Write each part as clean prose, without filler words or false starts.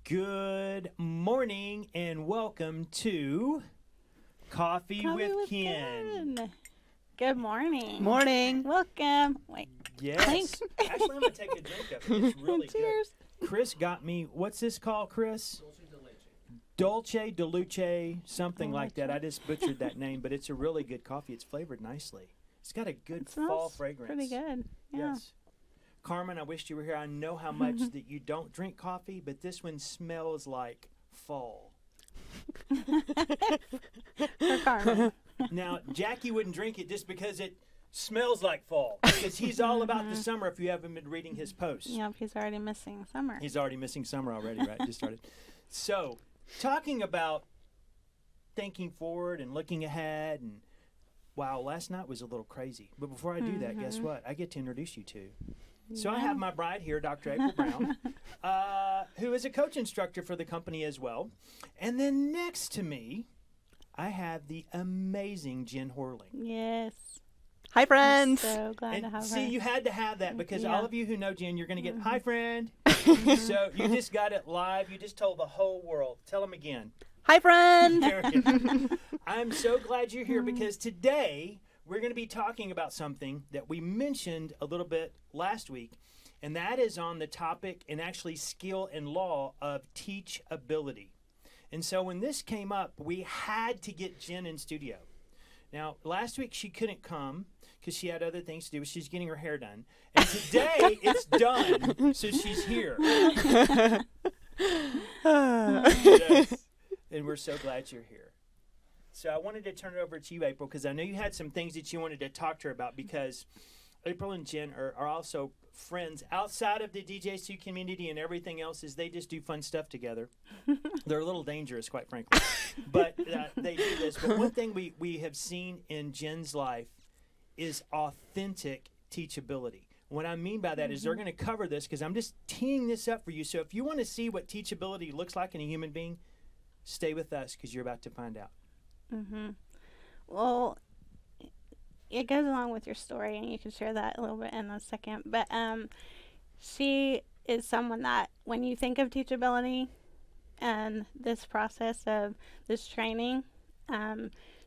Good morning and welcome to Coffee with Ken. Good morning. Morning. Welcome. Wait. Yes. Clink. Actually, I'm going to take a drink of it. It's really Cheers. good. Chris got me, what's this called, Chris? Dolce de Luce, something like that. I just butchered that name, but it's a really good coffee. It's flavored nicely. It's got a good fall fragrance. Pretty good. Yeah. Yes. Carmen, I wished you were here. I know how much that you don't drink coffee, but this one smells like fall. For Carmen. Now, Jackie wouldn't drink it just because it smells like fall. Because he's all about the summer if you haven't been reading his posts. Yep, he's already missing summer. He's already missing summer already, right? Just started. So, talking about thinking forward and looking ahead, and wow, last night was a little crazy. But before I do that, guess what? I get to introduce you to. So I have my bride here, Dr. April Brown, who is a coach instructor for the company as well. And then next to me, I have the amazing Jen Horling. Yes. Hi, friends. I'm so glad to have See, her. you had to have that because all of you who know Jen, you're going to get, hi, friend. So you just got it live. You just told the whole world. Tell them again. Hi, friend. There we go. I'm so glad you're here because today we're going to be talking about something that we mentioned a little bit last week, and that is on the topic and actually skill and law of teachability. And so when this came up, we had to get Jen in studio. Now, last week she couldn't come because she had other things to do. She's getting her hair done. And today it's done, so she's here. Yes. And we're so glad you're here. So I wanted to turn it over to you, April, because I know you had some things that you wanted to talk to her about because April and Jen are also friends outside of the DJC community and everything else is they just do fun stuff together. They're a little dangerous, quite frankly, but they do this. But one thing we have seen in Jen's life is authentic teachability. What I mean by that is they're going to cover this because I'm just teeing this up for you. So if you want to see what teachability looks like in a human being, stay with us because you're about to find out. Well, it goes along with your story, and you can share that a little bit in a second. But she is someone that, when you think of teachability and this process of this training,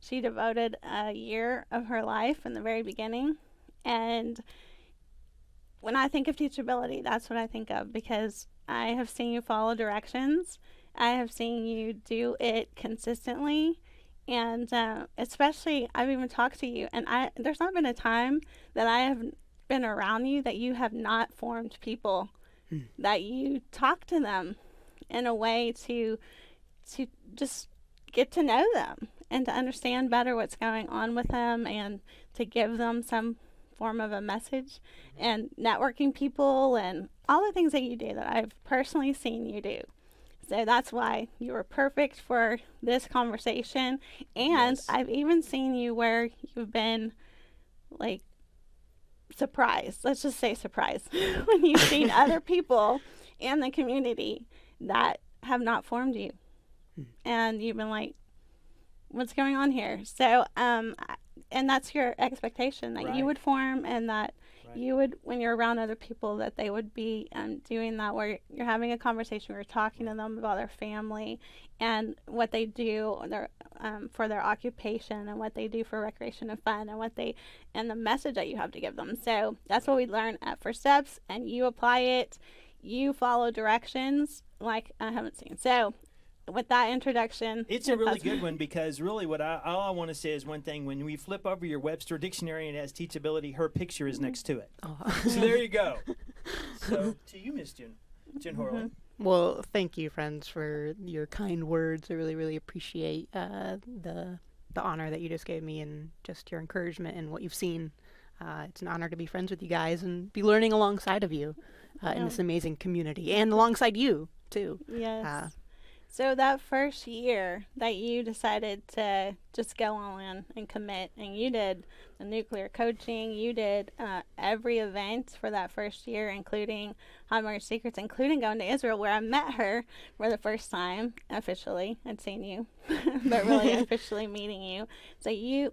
she devoted a year of her life in the very beginning. And when I think of teachability, that's what I think of, because I have seen you follow directions. I have seen you do it consistently. And especially, I've even talked to you, and there's not been a time that I have been around you that you have not formed people, that you talk to them in a way to just get to know them and to understand better what's going on with them and to give them some form of a message, and networking people and all the things that you do that I've personally seen you do. So that's why you were perfect for this conversation. And Yes. I've even seen you where you've been, like, surprised. Let's just say surprised. When you've seen other people in the community that have not formed you. And you've been like, what's going on here? So, and that's your expectation, that you would form, and that you would, when you're around other people, that they would be doing that, where you're having a conversation, where you're talking to them about their family and what they do for their occupation, and what they do for recreation and fun, and the message that you have to give them. So that's what we learn at First Steps, and you apply it, you follow directions like I haven't seen. So with that introduction, it's a really good one, because really all I want to say is one thing. When we flip over your Webster dictionary and it has teachability, her picture is next to it. So there you go. So to you, Miss Jen Horling. Well, thank you, friends, for your kind words. I really, really appreciate the honor that you just gave me, and just your encouragement and what you've seen. It's an honor to be friends with you guys and be learning alongside of you in this amazing community, and alongside you too. Yes. So that first year that you decided to just go all in and commit, and you did the nuclear coaching, you did every event for that first year, including Hot Secrets, including going to Israel, where I met her for the first time officially. I'd seen you, but really officially meeting you. So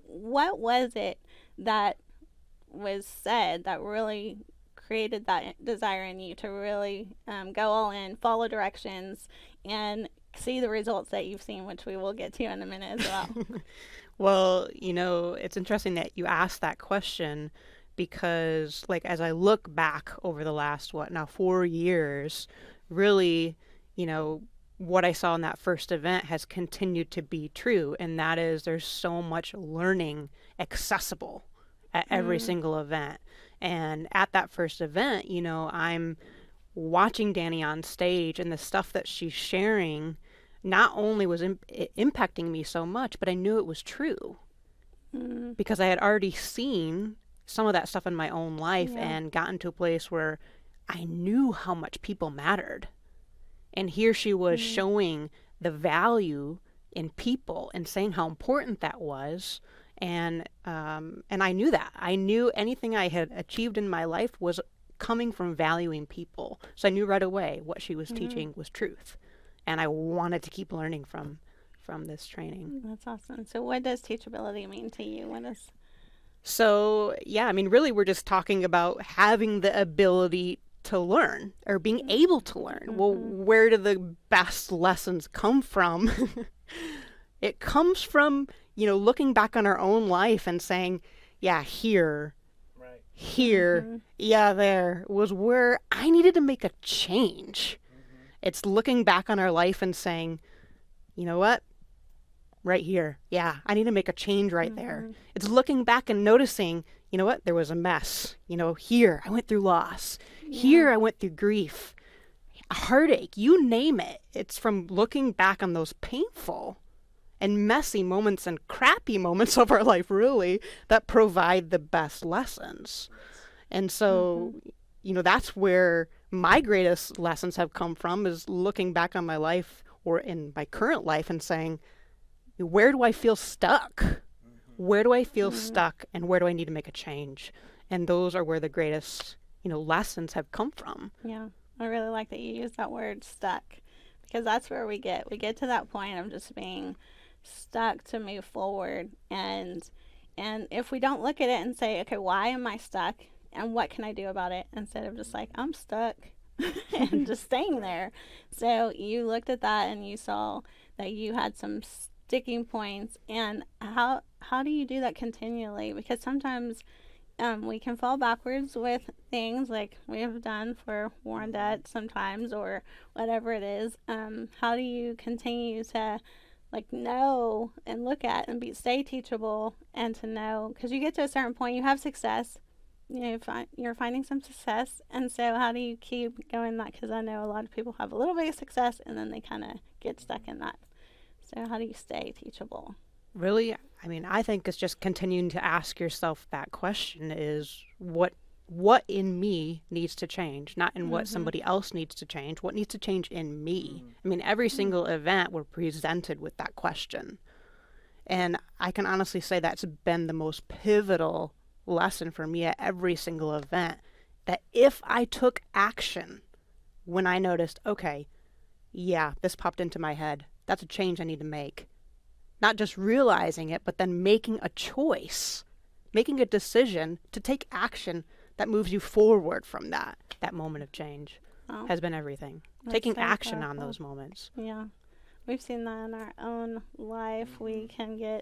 what was it that was said that really created that desire in you to really go all in, follow directions, and see the results that you've seen, which we will get to in a minute as well. Well, it's interesting that you asked that question because, like, as I look back over the last, 4 years, really, what I saw in that first event has continued to be true. And that is there's so much learning accessible at every single event. And at that first event, I'm watching Danny on stage, and the stuff that she's sharing not only was impacting me so much, but I knew it was true because I had already seen some of that stuff in my own life and gotten to a place where I knew how much people mattered. And here she was showing the value in people and saying how important that was. And I knew that. I knew anything I had achieved in my life was coming from valuing people. So I knew right away what she was teaching was truth. And I wanted to keep learning from this training. That's awesome. So what does teachability mean to you? So, really we're just talking about having the ability to learn or being able to learn. Well, where do the best lessons come from? It comes from, looking back on our own life and saying, here, there was where I needed to make a change. It's looking back on our life and saying, you know what? Right here. Yeah, I need to make a change right there. It's looking back and noticing, you know what? There was a mess. Here I went through loss. Here I went through grief, heartache, you name it. It's from looking back on those painful and messy moments and crappy moments of our life, really, that provide the best lessons. And so, that's where my greatest lessons have come from, is looking back on my life or in my current life and saying, where do I feel stuck? Where do I feel stuck, and where do I need to make a change? And those are where the greatest, lessons have come from. Yeah, I really like that you use that word stuck, because that's where we get to that point of just being stuck to move forward. And if we don't look at it and say, okay, why am I stuck? And what can I do about it? Instead of just like, I'm stuck and just staying there. So you looked at that and you saw that you had some sticking points. And how do you do that continually? Because sometimes we can fall backwards with things like we have done for war and debt sometimes, or whatever it is. How do you continue to know and look at and stay teachable, and to know, because you get to a certain point, you have success, you're finding some success, and so how do you keep going that? Because I know a lot of people have a little bit of success and then they kind of get stuck in that. So how do you stay teachable? Really, I think it's just continuing to ask yourself that question, is what in me needs to change, not in what somebody else needs to change. What needs to change in me? Every single event we're presented with that question. And I can honestly say that's been the most pivotal lesson for me at every single event, that if I took action when I noticed, okay, this popped into my head, that's a change I need to make. Not just realizing it, but then making a choice, making a decision to take action that moves you forward from that moment of change has been everything. Taking action on those moments. Yeah. We've seen that in our own life. We can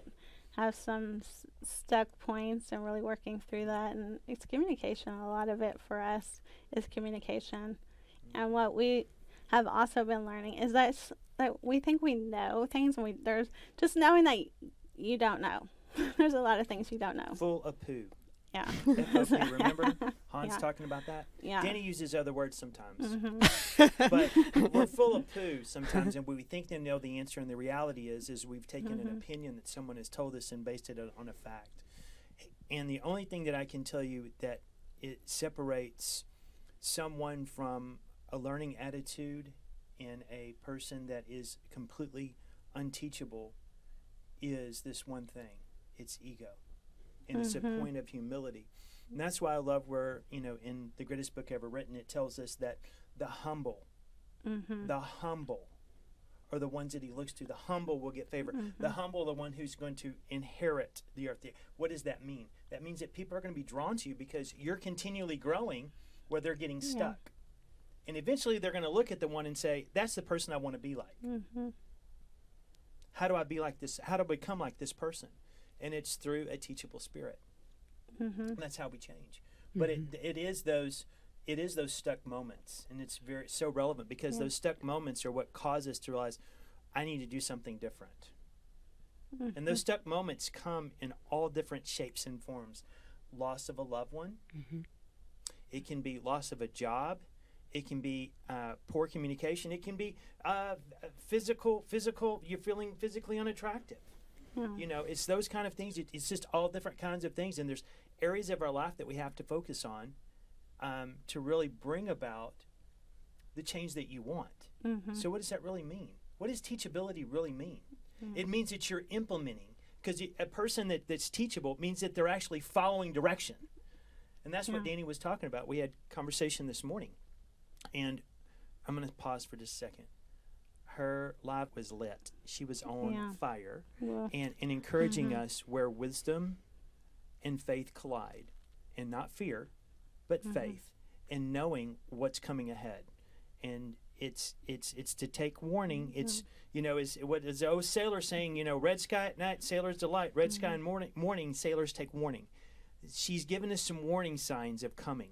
have some stuck points, and really working through that. And it's communication. A lot of it for us is communication. And what we have also been learning is that we think we know things, and there's just knowing that you don't know. There's a lot of things you don't know. Full of poo. Yeah. FOP, remember Hans talking about that? Yeah. Danny uses other words sometimes. But we're full of poo sometimes, and we think they know the answer, and the reality is we've taken an opinion that someone has told us and based it on a fact. And the only thing that I can tell you that it separates someone from a learning attitude and a person that is completely unteachable is this one thing. It's ego. And it's a point of humility. And that's why I love where, in the greatest book ever written, it tells us that the humble are the ones that he looks to. The humble will get favor. The humble, the one who's going to inherit the earth. What does that mean? That means that people are going to be drawn to you because you're continually growing, where they're getting stuck. And eventually they're going to look at the one and say, that's the person I want to be like. How do I be like this? How do I become like this person? And it's through a teachable spirit. And that's how we change. But it is those stuck moments, and it's so relevant because those stuck moments are what cause us to realize I need to do something different. And those stuck moments come in all different shapes and forms. Loss of a loved one. It can be loss of a job. It can be poor communication. It can be physical. You're feeling physically unattractive. You know, it's those kind of things. It's just all different kinds of things, and there's areas of our life that we have to focus on to really bring about the change that you want. So what does that really mean? What does teachability really mean? It means that you're implementing, because a person that's teachable means that they're actually following direction. And that's what Danny was talking about. We had conversation this morning, and I'm going to pause for just a second. Her life was lit. She was on fire and encouraging us where wisdom and faith collide, and not fear, but faith, and knowing what's coming ahead. And it's to take warning. It's, you know, is what is the old sailor saying, you know, red sky at night, sailors delight. Red sky in morning, sailors take warning. She's given us some warning signs of coming.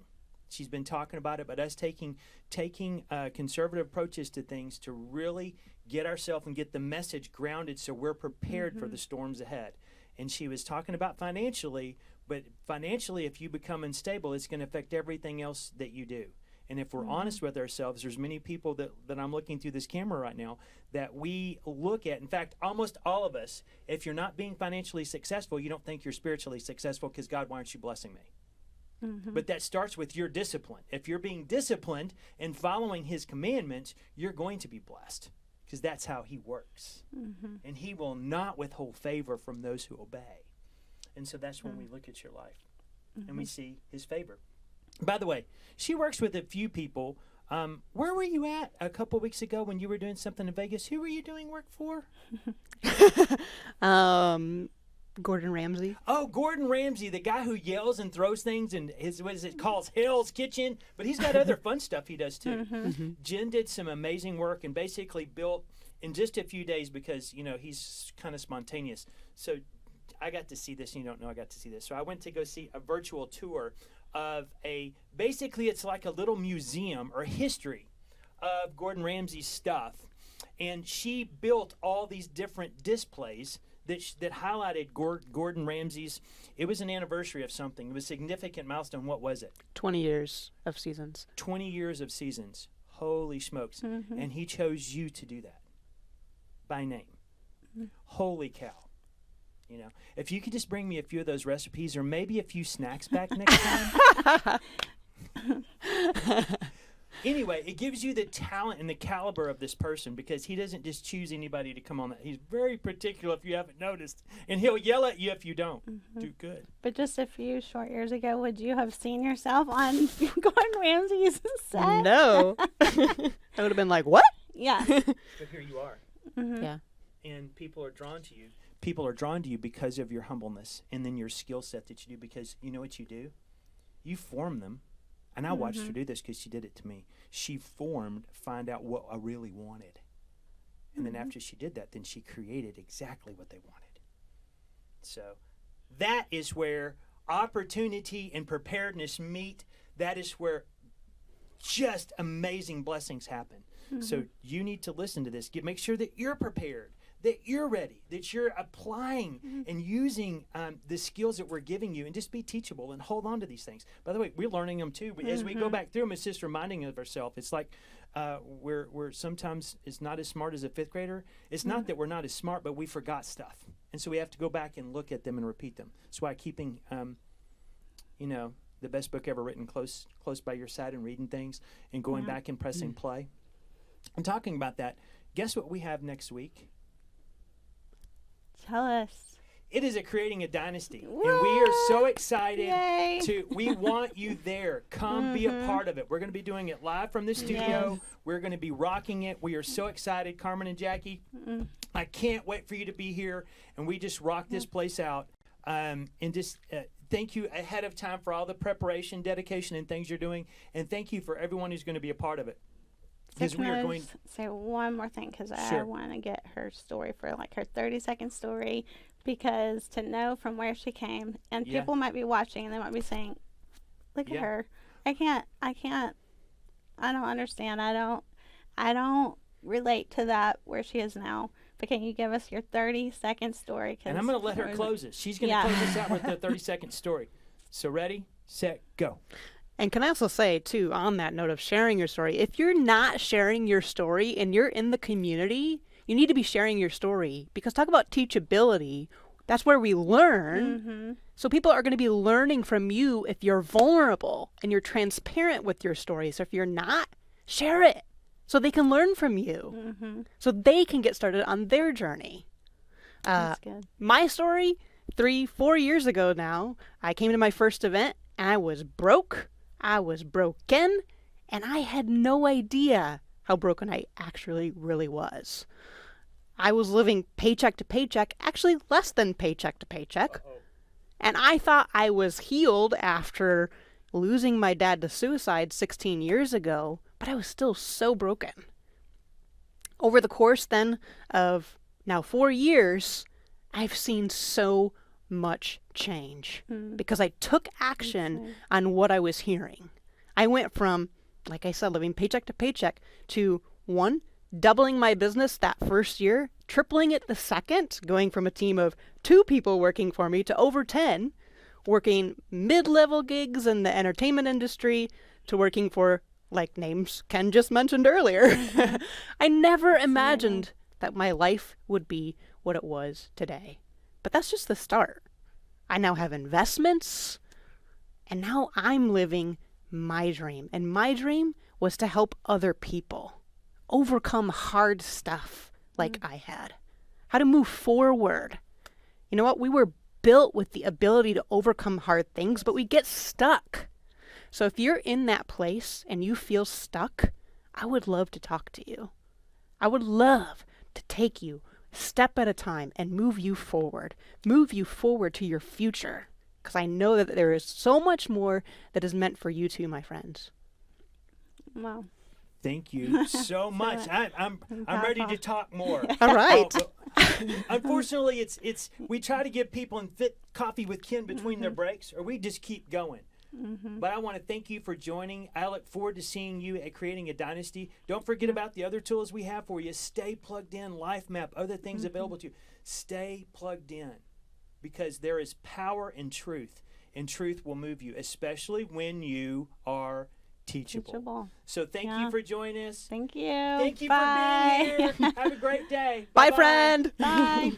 She's been talking about it, but us taking conservative approaches to things to really get ourselves and get the message grounded so we're prepared for the storms ahead. And she was talking about financially, but financially, if you become unstable, it's going to affect everything else that you do. And if we're honest with ourselves, there's many people that I'm looking through this camera right now that we look at. In fact, almost all of us, if you're not being financially successful, you don't think you're spiritually successful because God, why aren't you blessing me? But that starts with your discipline. If you're being disciplined and following his commandments, you're going to be blessed because that's how he works. And he will not withhold favor from those who obey. And so that's when we look at your life and we see his favor. By the way, she works with a few people. Where were you at a couple weeks ago when you were doing something in Vegas? Who were you doing work for? Gordon Ramsay. Oh, Gordon Ramsay, the guy who yells and throws things and calls Hell's Kitchen, but he's got other fun stuff he does too. Jen did some amazing work and basically built in just a few days because, you know, he's kind of spontaneous. So I got to see this, and you don't know I got to see this. So I went to go see a virtual tour of basically it's like a little museum or history of Gordon Ramsay's stuff. And she built all these different displays that highlighted Gordon Ramsay's. It was an anniversary of something. It was a significant milestone. What was it? 20 years of seasons. 20 years of seasons. Holy smokes. And he chose you to do that by name. Holy cow. You know, if you could just bring me a few of those recipes or maybe a few snacks back next time. Anyway, it gives you the talent and the caliber of this person because he doesn't just choose anybody to come on that. He's very particular if you haven't noticed. And he'll yell at you if you don't do good. But just a few short years ago, would you have seen yourself on Gordon Ramsay's set? No. I would have been like, what? Yeah. But here you are. Yeah. And people are drawn to you. People are drawn to you because of your humbleness and then your skill set that you do because you know what you do? You form them. And I watched her do this because she did it to me. She find out what I really wanted. And then after she did that, then she created exactly what they wanted. So that is where opportunity and preparedness meet. That is where just amazing blessings happen. So you need to listen to this. Make sure that you're prepared, that you're ready, that you're applying and using the skills that we're giving you, and just be teachable and hold on to these things. By the way, we're learning them too. As we go back through them, it's just reminding of ourselves. It's like we're sometimes it's not as smart as a fifth grader. It's not that we're not as smart, but we forgot stuff. And so we have to go back and look at them and repeat them. That's why keeping, the best book ever written close by your side and reading things and going back and pressing play. I'm talking about that. Guess what we have next week? Tell us. It is Creating a Dynasty. Woo! And we are so excited. Yay! We want you there. Come be a part of it. We're going to be doing it live from the studio. Yes. We're going to be rocking it. We are so excited, Carmen and Jackie. I can't wait for you to be here. And we just rock this place out. And just thank you ahead of time for all the preparation, dedication, and things you're doing. And thank you for everyone who's going to be a part of it. Because Can we are I going. just say one more thing? Because I Sure. want to get her story for like her 30-second story. Because to know from where she came, and Yeah. people might be watching and they might be saying, "Look Yeah. at her. I can't. I don't understand. I don't relate to that where she is now." But can you give us your 30-second story? And I'm going to let her close it. She's going to Yeah. close us out with the 30-second story. So ready, set, go. And can I also say, too, on that note of sharing your story, if you're not sharing your story and you're in the community, you need to be sharing your story. Because talk about teachability, that's where we learn. Mm-hmm. So people are going to be learning from you if you're vulnerable and you're transparent with your story. So if you're not, share it so they can learn from you. Mm-hmm. So they can get started on their journey. That's good. My story, 3-4 years ago now, I came to my first event and I was broke. I was broken, and I had no idea how broken I actually really was. I was living paycheck to paycheck, actually less than paycheck to paycheck. And I thought I was healed after losing my dad to suicide 16 years ago, but I was still so broken. Over the course then of now 4 years, I've seen so much change because I took action on what I was hearing. I went from, like I said, living paycheck to paycheck to 1, doubling my business that first year, tripling it the second, going from a team of 2 people working for me to over 10, working mid-level gigs in the entertainment industry to working for, like names Ken just mentioned earlier. I never imagined that my life would be what it was today. But that's just the start. I now have investments, and now I'm living my dream. And my dream was to help other people overcome hard stuff like I had. How to move forward. You know what? We were built with the ability to overcome hard things, but we get stuck. So if you're in that place and you feel stuck, I would love to talk to you. I would love to take you step at a time and move you forward to your future. Because I know that there is so much more that is meant for you too, my friends. Wow. Thank you so much. I'm ready to talk more. All right. Unfortunately, it's we try to give people and fit coffee with Ken between their breaks, or we just keep going. But I want to thank you for joining. I look forward to seeing you at Creating a Dynasty. Don't forget about the other tools we have for you. Stay plugged in, Life Map, other things available to you. Stay plugged in because there is power in truth, and truth will move you, especially when you are teachable. So thank you for joining us. Thank you. Thank you Bye. for being here. Have a great day. Bye, Bye-bye. friend. Bye.